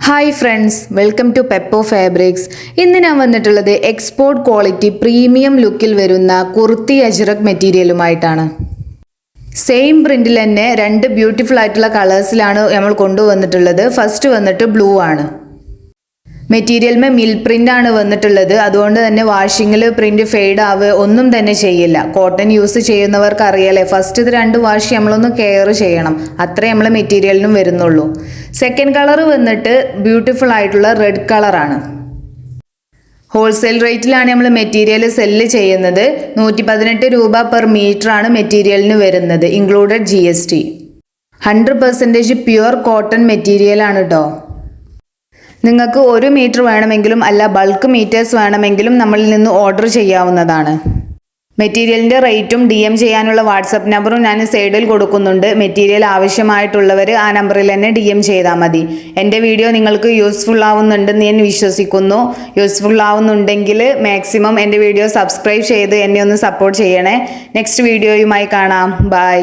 Hi friends, welcome to Peppo Fabrics. ഇന്ന് ഞാൻ വന്നിട്ടുള്ളത് എക്സ്പോർട്ട് ക്വാളിറ്റി പ്രീമിയം ലുക്കിൽ വരുന്ന കുർത്തി അജ്രക് മെറ്റീരിയലുമായിട്ടാണ്. സെയിം പ്രിന്റിൽ തന്നെ രണ്ട് ബ്യൂട്ടിഫുൾ ആയിട്ടുള്ള കളേഴ്സിലാണ് നമ്മൾ കൊണ്ടുവന്നിട്ടുള്ളത്. ഫസ്റ്റ് വന്നിട്ട് ബ്ലൂ ആണ്. മെറ്റീരിയലിന് മിൽ പ്രിന്റ് ആണ് വന്നിട്ടുള്ളത്. അതുകൊണ്ട് തന്നെ വാഷിങ്ങിൽ പ്രിന്റ് ഫെയ്ഡ് ആവുക ഒന്നും തന്നെ ചെയ്യില്ല. കോട്ടൺ യൂസ് ചെയ്യുന്നവർക്ക് അറിയാലേ, ഫസ്റ്റ് ഇത് രണ്ട് വാഷ് നമ്മളൊന്ന് കെയർ ചെയ്യണം. അത്രേ നമ്മൾ മെറ്റീരിയലിനും വരുന്നുള്ളൂ. സെക്കൻഡ് കളർ വന്നിട്ട് ബ്യൂട്ടിഫുൾ ആയിട്ടുള്ള റെഡ് കളറാണ്. ഹോൾസെയിൽ റേറ്റിലാണ് നമ്മൾ മെറ്റീരിയൽ സെല്ല് ചെയ്യുന്നത്. 118 രൂപ പെർ മീറ്റർ ആണ് മെറ്റീരിയലിന് വരുന്നത്, included GST. 100% pure cotton material ആണ് കേട്ടോ. നിങ്ങൾക്ക് 1 മീറ്റർ വേണമെങ്കിലും അല്ല ബൾക്ക് മീറ്റേഴ്സ് വേണമെങ്കിലും നമ്മളിൽ നിന്ന് ഓർഡർ ചെയ്യാവുന്നതാണ്. മെറ്റീരിയലിൻ്റെ റേറ്റും DM ചെയ്യാനുള്ള വാട്സപ്പ് നമ്പറും ഞാൻ സൈഡിൽ കൊടുക്കുന്നുണ്ട്. മെറ്റീരിയൽ ആവശ്യമായിട്ടുള്ളവർ ആ നമ്പറിൽ തന്നെ DM ചെയ്താൽ മതി. എൻ്റെ വീഡിയോ നിങ്ങൾക്ക് യൂസ്ഫുൾ ആവുന്നുണ്ടെന്ന് ഞാൻ വിശ്വസിക്കുന്നു. യൂസ്ഫുൾ ആവുന്നുണ്ടെങ്കിൽ മാക്സിമം എൻ്റെ വീഡിയോ സബ്സ്ക്രൈബ് ചെയ്ത് എന്നെ ഒന്ന് സപ്പോർട്ട് ചെയ്യണേ. നെക്സ്റ്റ് വീഡിയോയുമായി കാണാം. ബൈ.